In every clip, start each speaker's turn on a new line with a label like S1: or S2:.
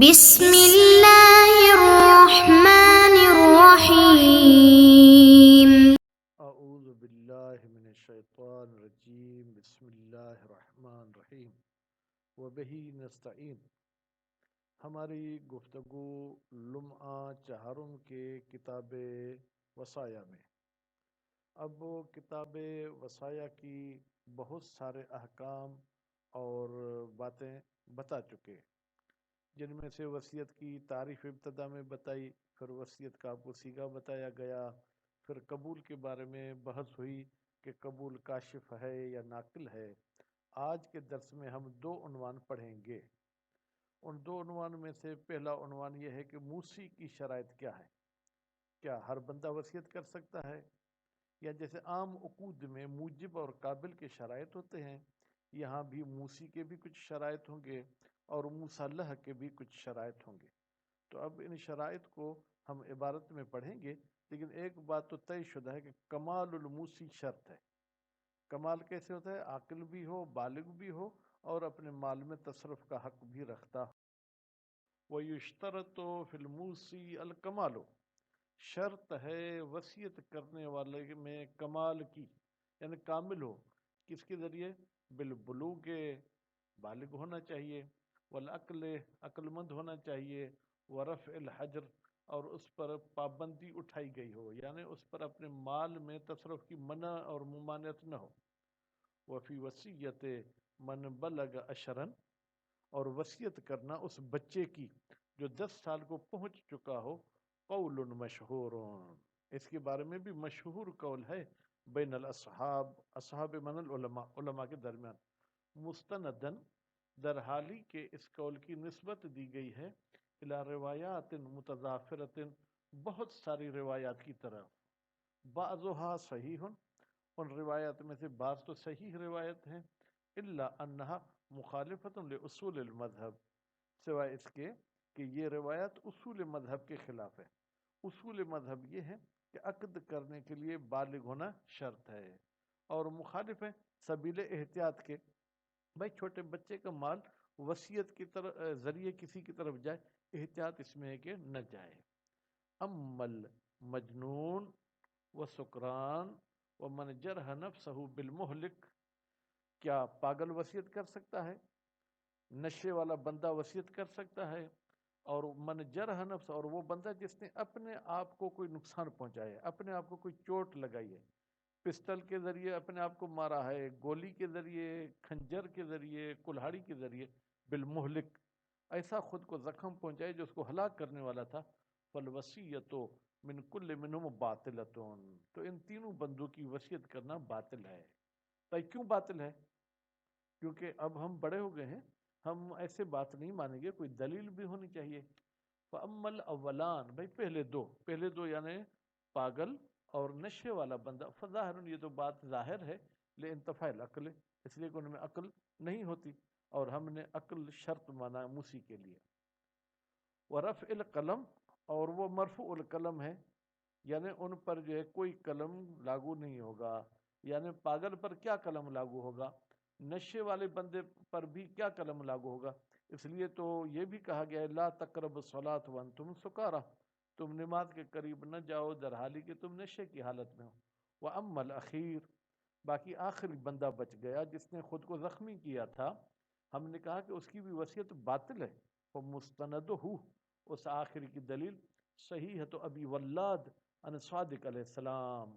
S1: بسم اللہ الرحمن الرحیم۔
S2: اعوذ باللہ من الشیطان الرجیم، بسم اللہ الرحمن الرحیم، وبہ نستعین۔ ہماری گفتگو لمعہ چہارم کے کتاب وصایا میں، اب کتاب وصایا کی بہت سارے احکام اور باتیں بتا چکے، جن میں سے وصیت کی تعریف ابتدا میں بتائی، پھر وصیت کا آپ کو صیغہ بتایا گیا، پھر قبول کے بارے میں بحث ہوئی کہ قبول کاشف ہے یا ناقل ہے۔ آج کے درس میں ہم 2 عنوان پڑھیں گے۔ ان 2 عنوان میں سے پہلا عنوان یہ ہے کہ موصی کی شرائط کیا ہے، کیا ہر بندہ وصیت کر سکتا ہے، یا جیسے عام عقود میں موجب اور قابل کے شرائط ہوتے ہیں، یہاں بھی موصی کے بھی کچھ شرائط ہوں گے اور مصالح کے بھی کچھ شرائط ہوں گے۔ تو اب ان شرائط کو ہم عبارت میں پڑھیں گے، لیکن ایک بات تو طے شدہ ہے کہ کمال الموصی شرط ہے۔ کمال کیسے ہوتا ہے؟ عاقل بھی ہو، بالغ بھی ہو، اور اپنے مال میں تصرف کا حق بھی رکھتا ہو۔ وَيُشْتَرَطُ فِي الْمُوصِي الْكَمَالُ، شرط ہے وصیت کرنے والے میں کمال کی، یعنی کامل ہو۔ کس کے ذریعے؟ بالبلوغ، بالغ ہونا چاہیے، والعقل، عقل مند ہونا چاہیے، ورفع الحجر، اور اس پر پابندی اٹھائی گئی ہو، یعنی اس پر اپنے مال میں تصرف کی منع اور ممانعت نہ ہو۔ وفی وصیت من بلغ عشرا، اور وصیت کرنا اس بچے کی جو 10 سال کو پہنچ چکا ہو، قول مشہور، اس کے بارے میں بھی مشہور قول ہے، بین الاصحاب، اصحاب من العلماء، علماء کے درمیان، مستندن، در حالی کے اس قول کی نسبت دی گئی ہے الی روایات متضافرۃ، بہت ساری روایات کی طرف، بعضها صحیح، ان روایات میں سے بعض تو صحیح روایت ہیں، الا انہا مخالفۃ لاصول المذہب، سوائے اس کے کہ یہ روایت اصول مذہب کے خلاف ہے۔ اصول مذہب یہ ہے کہ عقد کرنے کے لیے بالغ ہونا شرط ہے، اور مخالف ہے سبیل احتیاط کے، بھائی چھوٹے بچے کا مال وصیت کی طرف ذریعے کسی کی طرف جائے، احتیاط اس میں ہے کہ نہ جائے۔ اما المجنون وسکران ومن جرح نفسہ بالمہلک، کیا پاگل وصیت کر سکتا ہے؟ نشے والا بندہ وصیت کر سکتا ہے؟ اور من جرح نفس، اور وہ بندہ جس نے اپنے آپ کو کوئی نقصان پہنچایا ہے، اپنے آپ کو کوئی چوٹ لگائی ہے، پسٹل کے ذریعے اپنے آپ کو مارا ہے، گولی کے ذریعے، کھنجر کے ذریعے، کلہاڑی کے ذریعے، بالمہلک، ایسا خود کو زخم پہنچائے جو اس کو ہلاک کرنے والا تھا، فالوصیۃ من کل منہم باطلۃ، تو ان تینوں بندوں کی وصیت کرنا باطل ہے۔ تو کیوں باطل ہے؟ کیونکہ اب ہم بڑے ہو گئے ہیں، ہم ایسے بات نہیں مانیں گے، کوئی دلیل بھی ہونی چاہیے۔ فَأَمَّا الْأَوَّلَانِ، بھائی پہلے دو یعنی پاگل اور نشے والا بندہ، فظاہر، یہ تو بات ظاہر ہے، لانتفاء العقل، اس لیے کہ ان میں عقل نہیں ہوتی، اور ہم نے عقل شرط مانا موصی کے لیے۔ ورفع القلم، اور وہ مرفوع القلم ہے، یعنی ان پر جو ہے کوئی قلم لاگو نہیں ہوگا، یعنی پاگل پر کیا قلم لاگو ہوگا، نشے والے بندے پر بھی کیا قلم لاگو ہوگا؟ اس لیے تو یہ بھی کہا گیا ہے لا تقربوا الصلاۃ وانتم سکارى، تم نماز کے قریب نہ جاؤ در حالی کہ تم نشے کی حالت میں ہو۔ واما الاخیر، باقی آخری بندہ بچ گیا جس نے خود کو زخمی کیا تھا، ہم نے کہا کہ اس کی بھی وصیت باطل ہے، فمستندہ، اس آخری کی دلیل صحیح ہے، تو ابی ولاد ان صادق علیہ السلام،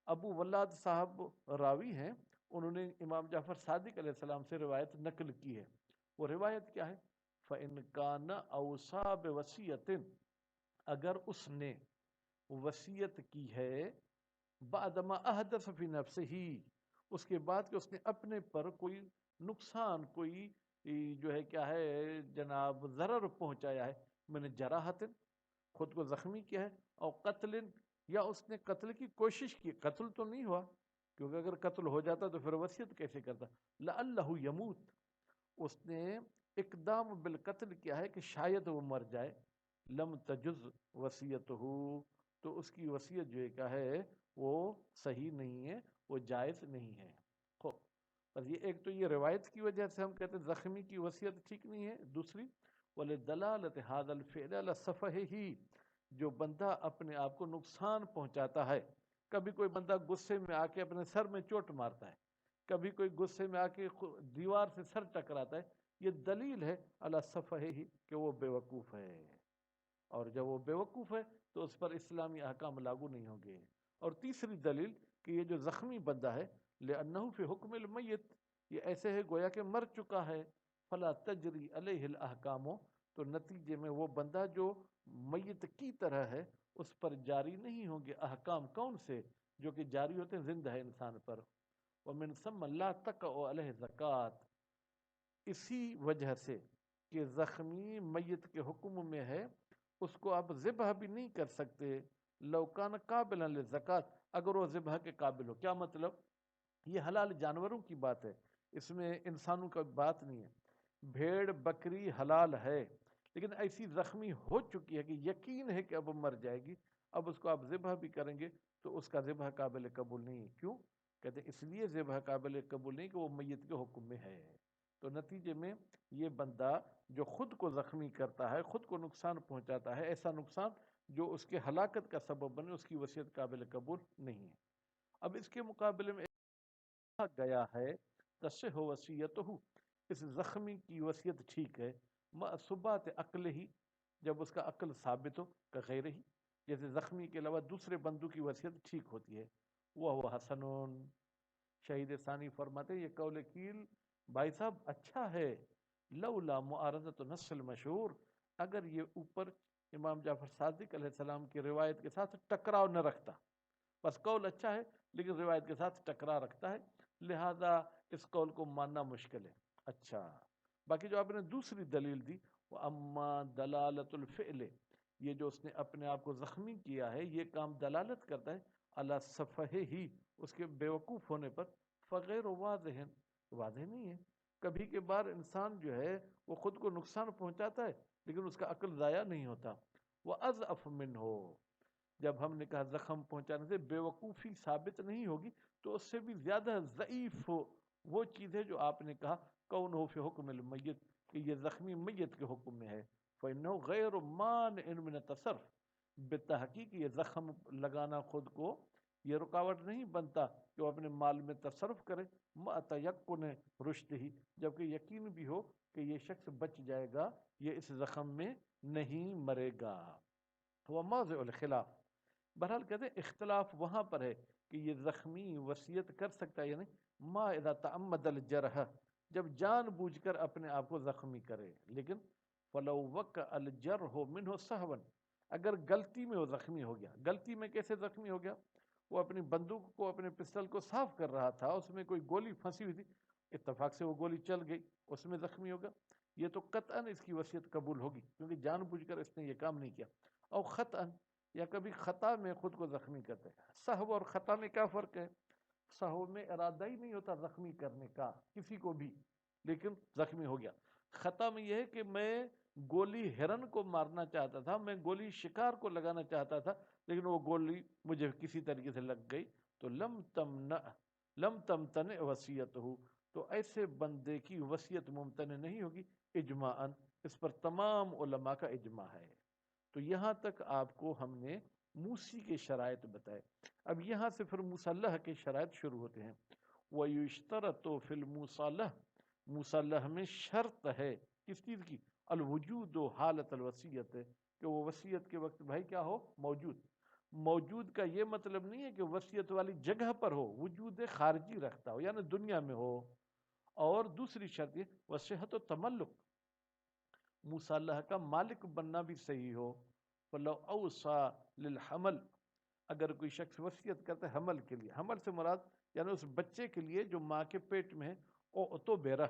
S2: ابو ولاد صاحب راوی ہیں، انہوں نے امام جعفر صادق علیہ السلام سے روایت نقل کی ہے۔ وہ روایت کیا ہے؟ فَإِنْ كَانَ أَوْصَى بِوَصِيَّةٍ، اگر اس نے وصیت کی ہے بعد ما احدث فی نفسہ، اس کے بعد کہ اس نے اپنے پر کوئی نقصان، کوئی جو ہے کیا ہے جناب ضرر پہنچایا ہے، من جراحت، خود کو زخمی کیا ہے، اور قتل، یا اس نے قتل کی کوشش کی، قتل تو نہیں ہوا، کیونکہ اگر قتل ہو جاتا تو پھر وصیت کیسے کرتا، لعلہ یموت، اس نے اقدام بالقتل کیا ہے کہ شاید وہ مر جائے، لم تجز وصیتہ، تو اس کی وصیت جو ہے کیا ہے وہ صحیح نہیں ہے، وہ جائز نہیں ہے۔ بس یہ ایک تو یہ روایت کی وجہ سے ہم کہتے ہیں زخمی کی وصیت ٹھیک نہیں ہے۔ دوسری، وَلِدَلَالَةِ هَذَا الْفِعْلِ عَلَى صَفَحِهِ، جو بندہ اپنے آپ کو نقصان پہنچاتا ہے، کبھی کوئی بندہ غصے میں آ کے اپنے سر میں چوٹ مارتا ہے، کبھی کوئی غصے میں آ کے دیوار سے سر ٹکراتا ہے، یہ دلیل ہے علی صفحہ کہ وہ بیوقوف ہے، اور جب وہ بیوقوف ہے تو اس پر اسلامی احکام لاگو نہیں ہوں گے۔ اور تیسری دلیل کہ یہ جو زخمی بندہ ہے لأنه فی حکم المیت، یہ ایسے ہے گویا کہ مر چکا ہے، فلا تجری علیہ الاحکام، تو نتیجے میں وہ بندہ جو میت کی طرح ہے اس پر جاری نہیں ہوں گے احکام، کون سے؟ جو کہ جاری ہوتے ہیں زندہ ہے انسان پر۔ ومن ثم لا تقع علیہ زکوٰۃ، اسی وجہ سے کہ زخمی میت کے حکم میں ہے، اس کو آپ ذبح بھی نہیں کر سکتے، لو کان قابلا للزکوٰۃ، اگر وہ ذبح کے قابل ہو۔ کیا مطلب؟ یہ حلال جانوروں کی بات ہے، اس میں انسانوں کا بات نہیں ہے۔ بھیڑ بکری حلال ہے، لیکن ایسی زخمی ہو چکی ہے کہ یقین ہے کہ اب مر جائے گی، اب اس کو آپ ذبح بھی کریں گے تو اس کا ذبح قابل قبول نہیں ہے۔ کیوں؟ کہتے ہیں اس لیے ذبح قابل قبول نہیں کہ وہ میت کے حکم میں ہے۔ تو نتیجے میں یہ بندہ جو خود کو زخمی کرتا ہے، خود کو نقصان پہنچاتا ہے، ایسا نقصان جو اس کے ہلاکت کا سبب بنے، اس کی وصیت قابل قبول نہیں ہے۔ اب اس کے مقابلے میں کہا گیا ہے تصح وصیتہ، اس زخمی کی وصیت ٹھیک ہے، مع ثبات عقل ہی، جب اس کا عقل ثابت ہو، کہ غیر ہی، جیسے زخمی کے علاوہ دوسرے بندوں کی وصیت ٹھیک ہوتی ہے۔ وہ حسن، شہید ثانی فرماتے ہیں یہ قول قیل بھائی صاحب اچھا ہے، لولا معارضۃ نص المشہور، اگر یہ اوپر امام جعفر صادق علیہ السلام کی روایت کے ساتھ ٹکراؤ نہ رکھتا، بس قول اچھا ہے لیکن روایت کے ساتھ ٹکرا رکھتا ہے، لہذا اس قول کو ماننا مشکل ہے۔ اچھا، باقی جو آپ نے دوسری دلیل دی، وہ اما دلالت الفعل، یہ جو اس نے اپنے آپ کو زخمی کیا ہے، یہ کام دلالت کرتا ہے علی صفحہ ہی، اس کے بیوقوف ہونے پر، فغیر واضح، واضح نہیں ہے۔ کبھی کے بار انسان جو ہے وہ خود کو نقصان پہنچاتا ہے لیکن اس کا عقل ضائع نہیں ہوتا۔ وہ اضعف منہ، جب ہم نے کہا زخم پہنچانے سے بے وقوفی ثابت نہیں ہوگی تو اس سے بھی زیادہ ضعیف ہو وہ چیز ہے جو آپ نے کہا کون ہو فی حکم المیت، کہ یہ زخمی میت کے حکم میں ہے، فإنه غیر مانع من التصرف، بالتحقیق یہ زخم لگانا خود کو یہ رکاوٹ نہیں بنتا کہ وہ اپنے مال میں تصرف کرے، مع تیقن رشد ہی، جبکہ یقین بھی ہو کہ یہ شخص بچ جائے گا، یہ اس زخم میں نہیں مرے گا۔ وہ موضع الخلاف، بہرحال کہتے ہیں اختلاف وہاں پر ہے کہ یہ زخمی وصیت کر سکتا ہے یا نہیں، ما اذا تعمد الجرح، جب جان بوجھ کر اپنے آپ کو زخمی کرے، لیکن فلو وقع الجرح منہ سہوا، اگر غلطی میں وہ زخمی ہو گیا۔ غلطی میں کیسے زخمی ہو گیا؟ وہ اپنی بندوق کو، اپنے پستل کو صاف کر رہا تھا، اس میں کوئی گولی پھنسی ہوئی تھی، اتفاق سے وہ گولی چل گئی، اس میں زخمی ہوگا، یہ تو قطعاً اس کی وصیت قبول ہوگی کیونکہ جان بوجھ کر اس نے یہ کام نہیں کیا۔ اور خطاً، یا کبھی خطا میں خود کو زخمی کرتے ہیں۔ سہو اور خطا میں کیا فرق ہے؟ سہو میں ارادہ ہی نہیں ہوتا زخمی کرنے کا کسی کو بھی، لیکن زخمی ہو گیا۔ خطا میں یہ ہے کہ میں گولی ہرن کو مارنا چاہتا تھا، میں گولی شکار کو لگانا چاہتا تھا، لیکن وہ گولی مجھے کسی طریقے سے لگ گئی، تو لم تمتنع وصیتہ، تو ایسے بندے کی وصیت ممتنع نہیں ہوگی اجماعاً، اس پر تمام علماء کا اجماع ہے۔ تو یہاں تک آپ کو ہم نے موسی کے شرائط بتائے، اب یہاں سے پھر مصالح کے شرائط شروع ہوتے ہیں۔ وَيُشْتَرَطُ فِي الْمُصَالَحِ، مصالح میں شرط ہے کس چیز کی؟ الوجود و حالت الوصیت، کہ وہ وصیت کے وقت بھائی کیا ہو؟ موجود۔ موجود کا یہ مطلب نہیں ہے کہ وصیت والی جگہ پر ہو، وجود خارجی رکھتا ہو یعنی دنیا میں ہو۔ اور دوسری شرط یہ وصیحت و تملک، مصالحہ کا مالک بننا بھی صحیح ہو۔ فلو اوصى للحمل، اگر کوئی شخص وصیت کرتا ہے حمل کے لیے، حمل سے مراد یعنی اس بچے کے لیے جو ماں کے پیٹ میں ہے، او تو بیرہ،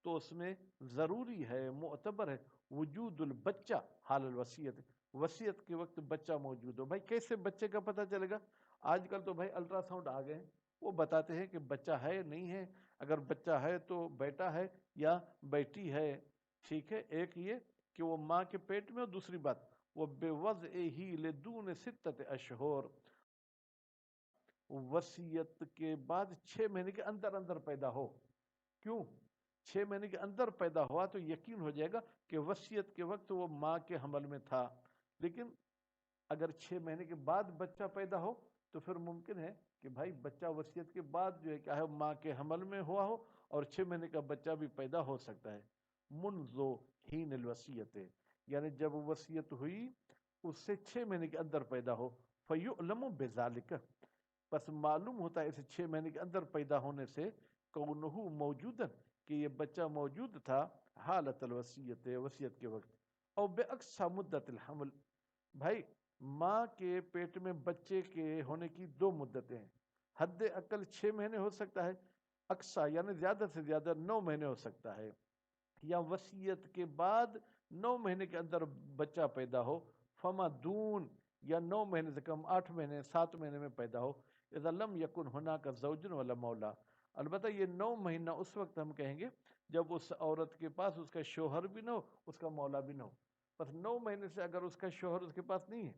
S2: تو اس میں ضروری ہے، معتبر ہے وجود البچہ حال الوصیت، وصیت کے وقت بچہ موجود ہو۔ بھائی کیسے بچے کا پتہ چلے گا؟ آج کل تو بھائی الٹرا ساؤنڈ آ گئے ہیں، وہ بتاتے ہیں کہ بچہ ہے نہیں ہے، اگر بچہ ہے تو بیٹا ہے یا بیٹی ہے، ٹھیک ہے۔ ایک یہ کہ وہ ماں کے پیٹ میں، اور دوسری بات وہ بے وضعہ لدون 6 اشہر، وصیت کے بعد 6 مہینے کے اندر اندر پیدا ہو۔ کیوں؟ 6 مہینے کے اندر پیدا ہوا تو یقین ہو جائے گا کہ وصیت کے وقت وہ ماں کے حمل میں تھا. لیکن اگر 6 مہینے کے بعد بچہ پیدا ہو تو پھر ممکن ہے کہ بھائی بچہ وصیت کے بعد جو ہے کیا ہے ماں کے حمل میں ہوا ہو اور 6 مہینے کا بچہ بھی پیدا ہو سکتا ہے. منذ حین الوصیت، یعنی جب وصیت ہوئی اس سے 6 مہینے کے اندر پیدا ہو. فیعلم بذالک، پس معلوم ہوتا ہے اسے 6 مہینے کے اندر پیدا ہونے سے کونہ موجودا، کہ یہ بچہ موجود تھا حالت الوصیت، وصیت کے وقت. اور بے اقصى مدت الحمل، بھائی ماں کے پیٹ میں بچے کے ہونے کی 2 مدتیں ہیں. حد اقل 6 مہینے ہو سکتا ہے، اقصا یعنی زیادہ سے زیادہ 9 مہینے ہو سکتا ہے، یا وصیت کے بعد 9 مہینے کے اندر بچہ پیدا ہو. فما دون، یا 9 مہینے سے کم 8 مہینے 7 مہینے میں پیدا ہو. اذا لم یکن هناک زوج ولا مولا، البتہ یہ 9 مہینہ اس وقت ہم کہیں گے جب اس عورت کے پاس اس کا شوہر بھی نہ ہو، اس کا مولا بھی نہ ہو. بس 9 مہینے سے اگر اس کا شوہر اس کے پاس نہیں ہے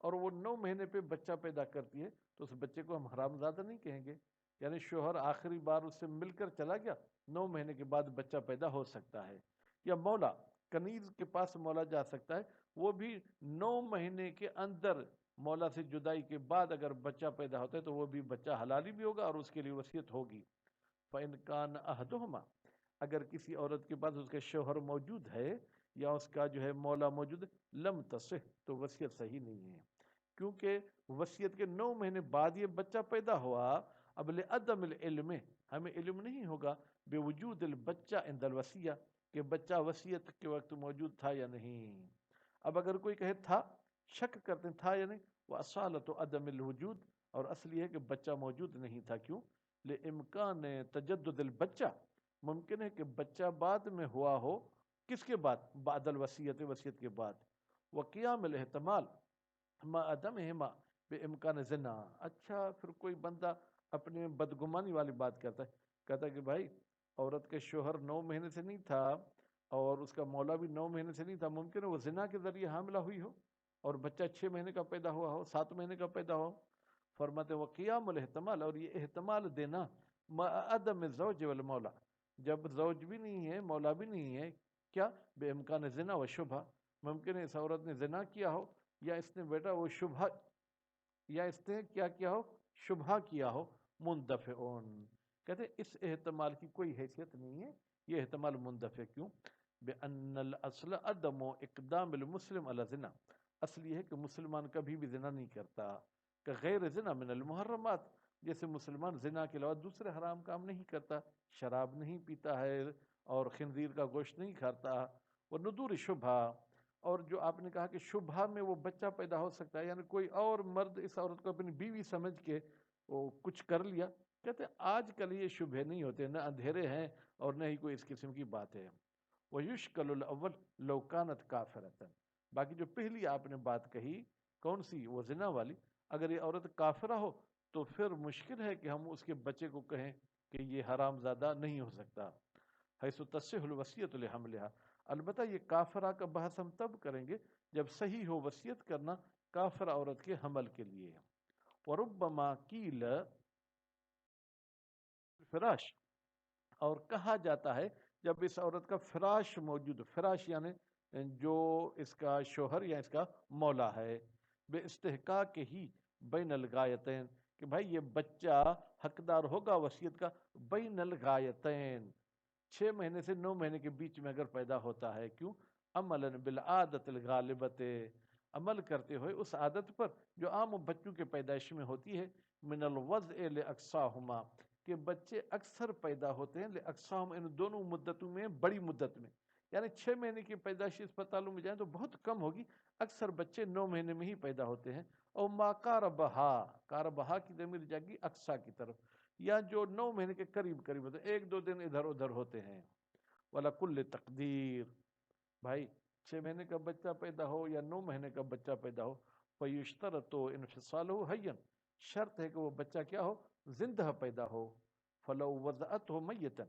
S2: اور وہ 9 مہینے پہ بچہ پیدا کرتی ہے تو اس بچے کو ہم حرام زادہ نہیں کہیں گے. یعنی شوہر آخری بار اس سے مل کر چلا گیا، 9 مہینے کے بعد بچہ پیدا ہو سکتا ہے. یا مولا، کنیز کے پاس مولا جا سکتا ہے، وہ بھی 9 مہینے کے اندر مولا سے جدائی کے بعد اگر بچہ پیدا ہوتا ہے تو وہ بھی بچہ حلالی بھی ہوگا اور اس کے لیے وصیت ہوگی. فَإِنْ كَانَ أَحَدُهُمَا، اگر کسی عورت کے پاس اس کا شوہر موجود ہے یا اس کا جو ہے مولا موجود ہے، لم تصح، تو وصیت صحیح نہیں ہے. کیونکہ وصیت کے 9 مہینے بعد یہ بچہ پیدا ہوا. اب لعدم العلم، ہمیں علم نہیں ہوگا بوجود البچہ عند الوصیہ، کہ بچہ وصیت کے وقت موجود تھا یا نہیں. اب اگر کوئی کہے تھا، شک کرتے ہیں تھا یا نہیں، وہ اصالت عدم الوجود، اور اصل یہ ہے کہ بچہ موجود نہیں تھا. کیوں؟ لامکان تجدد البچہ، ممکن ہے کہ بچہ بعد میں ہوا ہو. کس کے بعد؟ بعد الوصیت، وصیت کے بعد. وقیام الاحتمال ما عدمہما بامکان زنا. اچھا پھر کوئی بندہ اپنے بدگمانی والی بات کرتا ہے، کہتا ہے کہ بھائی عورت کے شوہر 9 مہینے سے نہیں تھا اور اس کا مولا بھی 9 مہینے سے نہیں تھا، ممکن ہے وہ زنا کے ذریعے حاملہ ہوئی ہو اور بچہ 6 مہینے کا پیدا ہوا ہو، 7 مہینے کا پیدا ہو. فرماتے وہ قیام الاحتمال، اور یہ احتمال دینا مع عدم الزوج والمولا، جب زوج بھی نہیں ہے مولا بھی نہیں ہے، کیا؟ بے امکان زنا و شبہ، ممکن ہے اس عورت نے زنا کیا ہو یا اس نے بیٹا وہ شبہ، یا اس نے کیا کیا ہو؟ شبہ کیا ہو. مندفعون، کہتے ہیں اس احتمال کی کوئی حیثیت نہیں ہے، یہ احتمال مندفع. کیوں؟ بأن الاصل عدم اقدام المسلم علی زنا، اصل یہ ہے کہ مسلمان کبھی بھی زنا نہیں کرتا. کہ غیر زنا من المحرمات، جیسے مسلمان زنا کے علاوہ دوسرے حرام کام نہیں کرتا، شراب نہیں پیتا ہے اور خنزیر کا گوشت نہیں کھاتا. اور ندور شبہ، اور جو آپ نے کہا کہ شبہ میں وہ بچہ پیدا ہو سکتا ہے، یعنی کوئی اور مرد اس عورت کو اپنی بیوی سمجھ کے وہ کچھ کر لیا. کہتے ہیں آج کل یہ شبہ نہیں ہوتے، نہ اندھیرے ہیں اور نہ ہی کوئی اس قسم کی بات ہے. وَيُشْكَلُ الْأَوَّلُ لَوْ كَانَتْ كَافِرَةً، باقی جو پہلی آپ نے بات کہی کون سی؟ وہ زنا والی. اگر یہ عورت کافرہ ہو تو پھر مشکل ہے کہ ہم اس کے بچے کو کہیں کہ یہ حرام زادہ نہیں ہو سکتا. حیث تصح الوصیۃ لحملها، البتہ یہ کافرہ کا بحث ہم تب کریں گے جب صحیح ہو وصیت کرنا کافرہ عورت کے حمل کے لیے. وربما قیل فراش، اور کہا جاتا ہے جب اس عورت کا فراش موجود، فراش یعنی جو اس کا شوہر یا اس کا مولا ہے، بے استحقاق ہی بین الغایتین، کہ بھائی یہ بچہ حقدار ہوگا وصیت کا بین الغایتین، 6 مہینے سے 9 مہینے کے بیچ میں اگر پیدا ہوتا ہے. کیوں؟ عملا بالعادت الغالبت، عمل کرتے ہوئے اس عادت پر جو عام بچوں کے پیدائش میں ہوتی ہے. من الوضع لاقصاہما، کہ بچے اکثر پیدا ہوتے ہیں لاقصاہم، ان دونوں مدتوں میں بڑی مدت میں، یعنی 6 مہینے کی پیدائشی اسپتالوں میں جائیں تو بہت کم ہوگی، اکثر بچے 9 مہینے میں ہی پیدا ہوتے ہیں. اور ما قاربہا، قاربہا کی ضمیر جائے گی اقصا کی طرف، یا جو 9 مہینے کے قریب قریب ہوتے ہیں، 1-2 دن ادھر ادھر ہوتے ہیں. وَلَكُلِّ تقدیر، بھائی 6 مہینے کا بچہ پیدا ہو یا 9 مہینے کا بچہ پیدا ہو، فَيُشْتَرَطُ انفصالُهُ حَيًّا، شرط ہے کہ وہ بچہ کیا ہو؟ زندہ پیدا ہو. فَلَوْ وَضَعَتْهُ مَيِّتًا،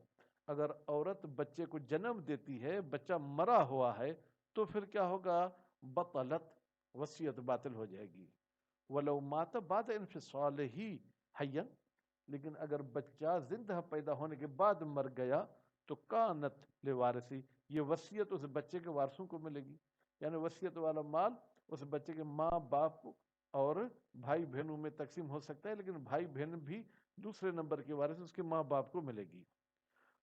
S2: اگر عورت بچے کو جنم دیتی ہے بچہ مرا ہوا ہے تو پھر کیا ہوگا؟ بطلت، وصیت باطل ہو جائے گی. وَلَوْ مَاتَ بَعْدَ انفصالِهِ حَيًّا، لیکن اگر بچہ زندہ پیدا ہونے کے بعد مر گیا تو کانت لوارثی، یہ وصیت اس بچے کے وارثوں کو ملے گی، یعنی وصیت والا مال اس بچے کے ماں باپ اور بھائی بہنوں میں تقسیم ہو سکتا ہے، لیکن بھائی بہن بھی دوسرے نمبر کے وارث اس کے ماں باپ کو ملے گی۔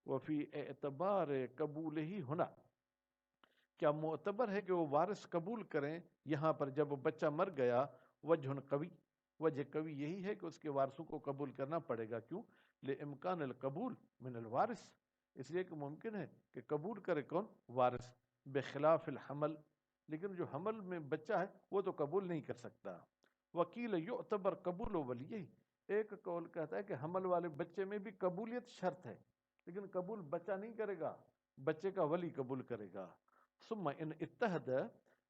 S2: وفی اعتبار قبول ہی ہونا، کیا معتبر ہے کہ وہ وارث قبول کریں یہاں پر جب بچہ مر گیا؟ وجہ قوی، وجہ قوی یہی ہے کہ اس کے وارثوں کو قبول کرنا پڑے گا۔ کیوں؟ لامکان القبول من الوارث، اس لیے کہ ممکن ہے کہ قبول کرے کون؟ وارث، بخلاف الحمل، لیکن جو حمل میں بچہ ہے وہ تو قبول نہیں کر سکتا۔ وکیل یعتبر قبول ولی، ایک قول کہتا ہے کہ حمل والے بچے میں بھی قبولیت شرط ہے، لیکن قبول بچہ نہیں کرے گا، بچے کا ولی قبول کرے گا۔ ثم ان اتحد،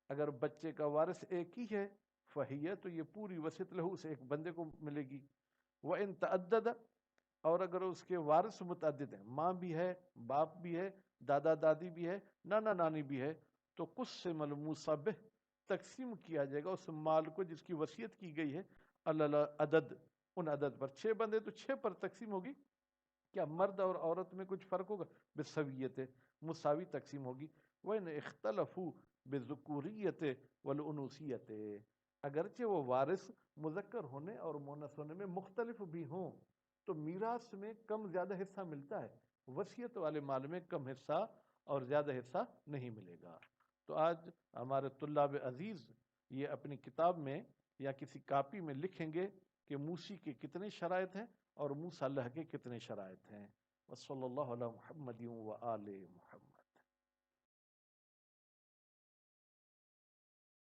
S2: اگر بچے کا وارث ایک ہی ہے، فہیہ، تو یہ پوری وصیت لہو سے ایک بندے کو ملے گی۔ وان تعدد، اور اگر اس کے وارث متعدد ہیں، ماں بھی ہے، باپ بھی ہے، دادا دادی بھی ہے، نانا نانی بھی ہے، تو قسم الموصى بہ، تقسیم کیا جائے گا اس مال کو جس کی وصیت کی گئی ہے، عدد، ان عدد پر۔ 6 بندے تو 6 پر تقسیم ہوگی، کیا مرد اور عورت میں کچھ فرق ہوگا؟ بسویت، مساوی تقسیم ہوگی۔ وَإِنْ اخْتَلَفُوا بِالذُّكُورِيَّةِ وَالْأُنُوثِيَّةِ، اگرچہ وہ وارث مذکر ہونے اور مؤنث ہونے میں مختلف بھی ہوں، تو میراث میں کم زیادہ حصہ ملتا ہے، وصیت والے مال میں کم حصہ اور زیادہ حصہ نہیں ملے گا۔ تو آج ہمارے طلاب عزیز یہ اپنی کتاب میں یا کسی کاپی میں لکھیں گے کہ موسی کے کتنے شرائط ہیں اور موسی اللہ کے کتنے شرائط ہیں۔ وصلی اللہ علی محمد و آل محمد۔